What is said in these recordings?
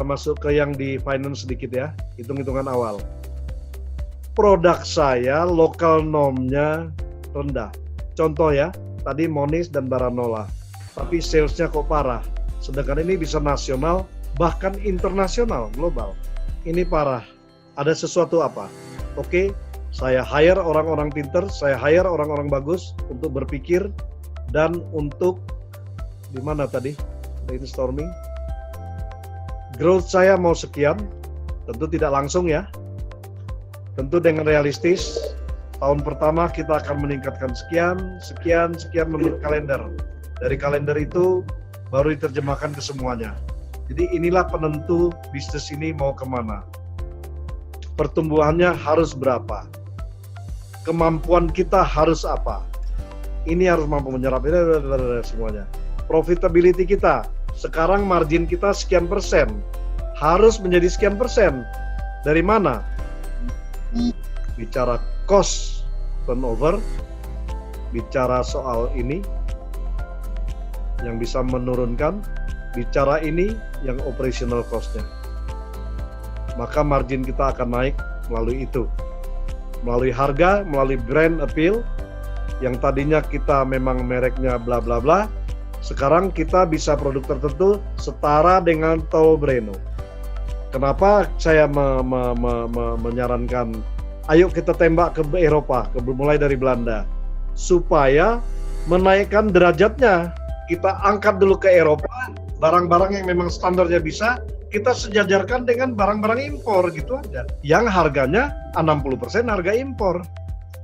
masuk ke yang di finance sedikit ya, hitung-hitungan awal. Produk saya lokal nomnya rendah. Contoh ya, tadi Monis dan Baranola. Tapi salesnya kok parah. Sedangkan ini bisa nasional, bahkan internasional, global. Ini parah. Ada sesuatu apa? Oke, saya hire orang-orang pinter, saya hire orang-orang bagus untuk berpikir dan untuk di mana tadi? Brainstorming. Growth saya mau sekian, tentu tidak langsung ya. Tentu dengan realistis, tahun pertama kita akan meningkatkan sekian menurut kalender. Dari kalender itu baru diterjemahkan ke semuanya. Jadi inilah penentu bisnis ini mau kemana. Pertumbuhannya harus berapa? Kemampuan kita harus apa? Ini harus mampu menyerap semuanya. Profitability kita. Sekarang margin kita sekian persen, harus menjadi sekian persen. Dari mana? Bicara cost turnover, bicara soal ini yang bisa menurunkan, bicara ini yang operational cost-nya. Maka margin kita akan naik melalui itu. Melalui harga, melalui brand appeal, yang tadinya kita memang mereknya bla bla bla, sekarang kita bisa produk tertentu setara dengan Toro Breno. Kenapa saya menyarankan ayo kita tembak ke Eropa, mulai dari Belanda, supaya menaikkan derajatnya. Kita angkat dulu ke Eropa, barang-barang yang memang standarnya bisa, kita sejajarkan dengan barang-barang impor gitu aja. Yang harganya 60% harga impor.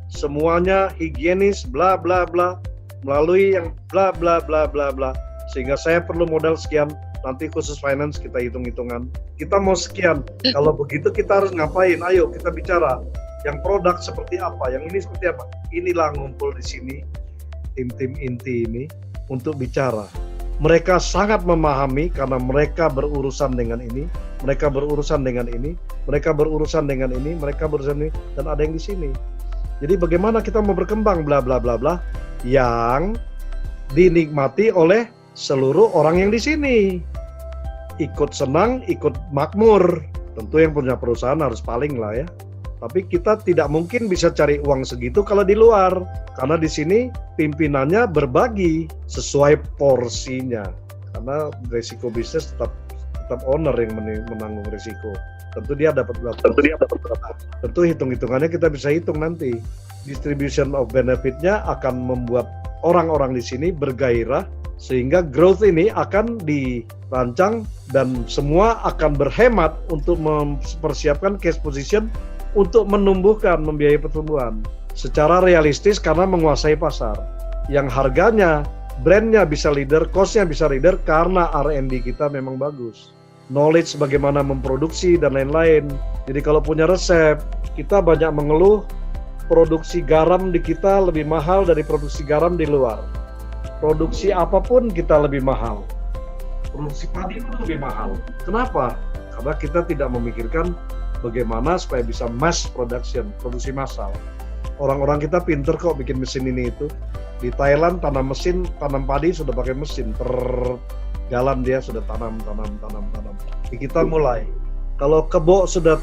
Semuanya higienis, bla bla bla, melalui yang bla bla bla bla bla, sehingga saya perlu modal sekian, nanti khusus finance kita hitung-hitungan, kita mau sekian, kalau begitu kita harus ngapain, ayo kita bicara, yang produk seperti apa, yang ini seperti apa, inilah ngumpul di sini, tim-tim inti ini, untuk bicara. Mereka sangat memahami karena mereka berurusan dengan ini, mereka berurusan dengan ini, mereka berurusan dengan ini, mereka berurusan ini, dan ada yang di sini. Jadi bagaimana kita mau berkembang, bla bla bla bla, yang dinikmati oleh seluruh orang yang di sini. Ikut senang, ikut makmur. Tentu yang punya perusahaan harus paling lah ya. Tapi kita tidak mungkin bisa cari uang segitu kalau di luar. Karena di sini pimpinannya berbagi sesuai porsinya. Karena risiko bisnis tetap owner yang menanggung risiko. Tentu dia dapat berapa. Tentu hitung-hitungannya kita bisa hitung nanti. Distribution of benefit-nya akan membuat orang-orang di sini bergairah sehingga growth ini akan dirancang dan semua akan berhemat untuk mempersiapkan cash position untuk menumbuhkan, membiayai pertumbuhan secara realistis karena menguasai pasar yang harganya, brandnya bisa leader, cost-nya bisa leader karena R&D kita memang bagus, knowledge bagaimana memproduksi dan lain-lain. Jadi kalau punya resep, kita banyak mengeluh produksi garam di kita lebih mahal dari produksi garam di luar. Produksi apapun kita lebih mahal. Produksi padi pun lebih mahal. Kenapa? Karena kita tidak memikirkan bagaimana supaya bisa mass production, produksi massal. Orang-orang kita pinter kok bikin mesin ini itu. Di Thailand tanam padi sudah pakai mesin, per jalan dia sudah tanam. Di kita mulai. Kalau kebo sudah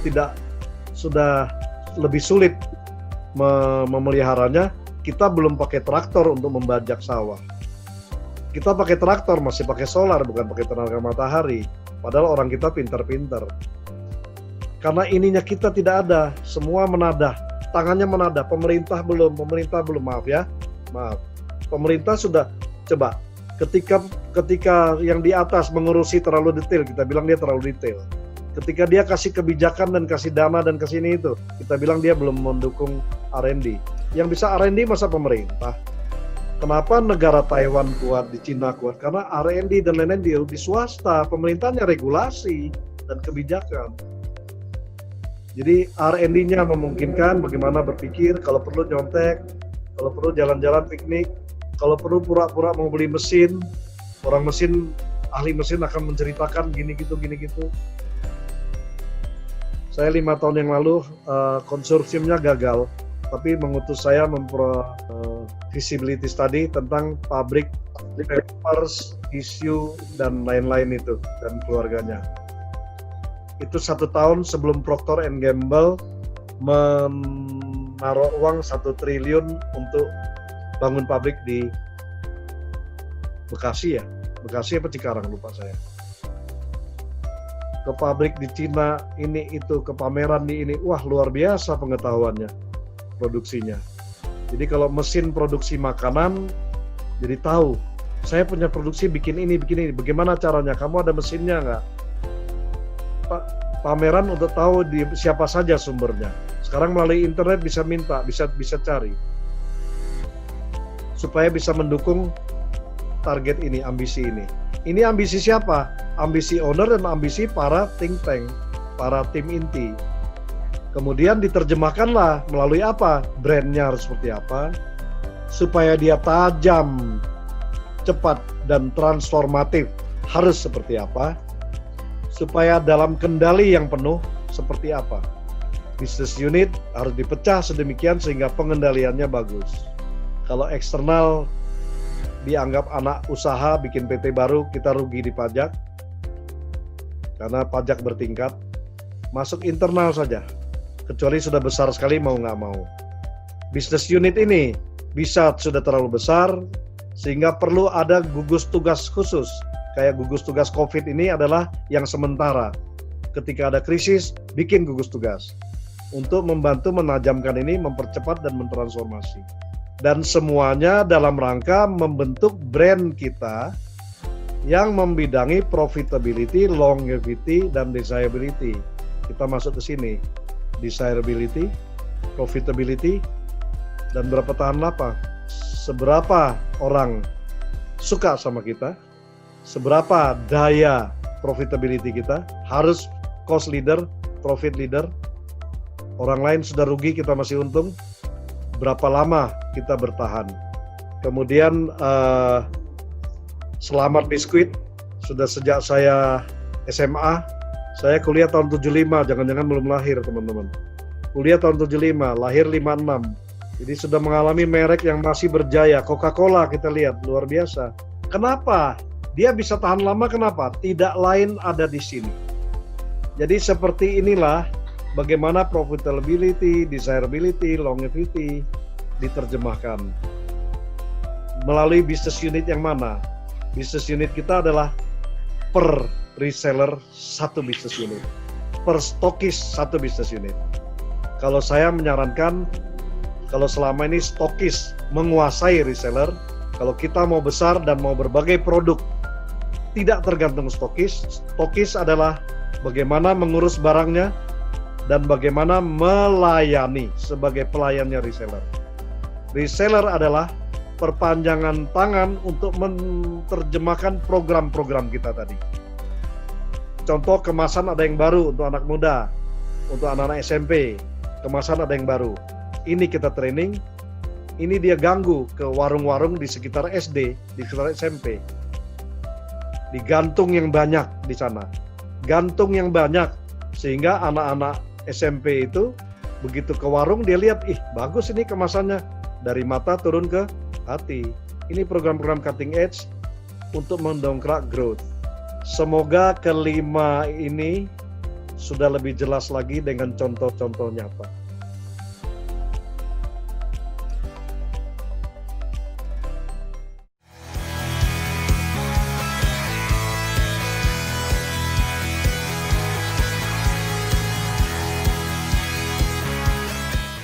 lebih sulit memeliharanya, kita belum pakai traktor untuk membajak sawah. Kita pakai traktor, masih pakai solar, bukan pakai tenaga matahari. Padahal orang kita pintar-pintar. Karena ininya kita tidak ada, semua menadah, tangannya menadah. Pemerintah belum, maaf ya. Maaf. Pemerintah sudah, coba, ketika yang di atas mengurusi terlalu detail, kita bilang dia terlalu detail. Ketika dia kasih kebijakan dan kasih dana dan kasih ini itu, kita bilang dia belum mendukung R&D. Yang bisa R&D masa pemerintah. Kenapa negara Taiwan kuat, di Cina kuat? Karena R&D dan lain-lain di swasta, pemerintahnya regulasi dan kebijakan. Jadi R&D-nya memungkinkan bagaimana berpikir, kalau perlu nyontek, kalau perlu jalan-jalan piknik, kalau perlu pura-pura mau beli mesin, ahli mesin akan menceritakan gini gitu. Saya 5 tahun yang lalu konsorsiumnya gagal, tapi mengutus saya visibility study tentang pabrik papers, issue dan lain-lain itu dan keluarganya. Itu 1 tahun sebelum Procter & Gamble menaruh uang 1 triliun untuk bangun pabrik di Bekasi ya. Bekasi apa Cikarang, lupa saya. Ke pabrik di Cina, ini itu, ke pameran di ini. Wah, luar biasa pengetahuannya, produksinya. Jadi kalau mesin produksi makanan, jadi tahu. Saya punya produksi bikin ini. Bagaimana caranya? Kamu ada mesinnya nggak? Pameran untuk tahu siapa saja sumbernya. Sekarang melalui internet bisa minta, bisa cari. Supaya bisa mendukung target ini, ambisi ini. Ini ambisi siapa? Ambisi owner dan ambisi para think tank, para tim inti. Kemudian diterjemahkanlah melalui apa? Brandnya harus seperti apa? Supaya dia tajam, cepat, dan transformatif harus seperti apa? Supaya dalam kendali yang penuh seperti apa? Business unit harus dipecah sedemikian sehingga pengendaliannya bagus. Kalau eksternal dianggap anak usaha bikin PT baru, kita rugi di pajak karena pajak bertingkat. Masuk internal saja, kecuali sudah besar sekali mau nggak mau. Business unit ini bisa sudah terlalu besar sehingga perlu ada gugus tugas khusus. Kayak gugus tugas COVID ini adalah yang sementara. Ketika ada krisis, bikin gugus tugas untuk membantu menajamkan ini, mempercepat dan mentransformasi. Dan semuanya dalam rangka membentuk brand kita yang membidangi profitability, longevity, dan desirability. Kita masuk ke sini, desirability, profitability, dan berapa tahan lapang. Seberapa orang suka sama kita, seberapa daya profitability kita, harus cost leader, profit leader. Orang lain sudah rugi, kita masih untung. Berapa lama kita bertahan. Kemudian Selamat Biskuit, sudah sejak saya SMA, saya kuliah tahun 75, jangan-jangan belum lahir teman-teman. Kuliah tahun 75, lahir 56. Jadi sudah mengalami merek yang masih berjaya. Coca-Cola kita lihat, luar biasa. Kenapa? Dia bisa tahan lama, kenapa? Tidak lain ada di sini. Jadi seperti inilah bagaimana profitability, desirability, longevity diterjemahkan. Melalui business unit yang mana? Business unit kita adalah per reseller 1 business unit, per stokis 1 business unit. Kalau saya menyarankan, kalau selama ini stokis menguasai reseller, kalau kita mau besar dan mau berbagai produk, tidak tergantung stokis. Stokis adalah bagaimana mengurus barangnya, dan bagaimana melayani sebagai pelayannya reseller. Reseller adalah perpanjangan tangan untuk menerjemahkan program-program kita tadi. Contoh, kemasan ada yang baru untuk anak muda, untuk anak-anak SMP, kemasan ada yang baru. Ini kita training, ini dia ganggu ke warung-warung di sekitar SD, di sekitar SMP. Digantung yang banyak di sana. Gantung yang banyak, sehingga anak-anak SMP itu begitu ke warung dia lihat, ih bagus ini kemasannya, dari mata turun ke hati. Ini program-program cutting edge untuk mendongkrak growth. Semoga kelima ini sudah lebih jelas lagi dengan contoh-contoh nyata.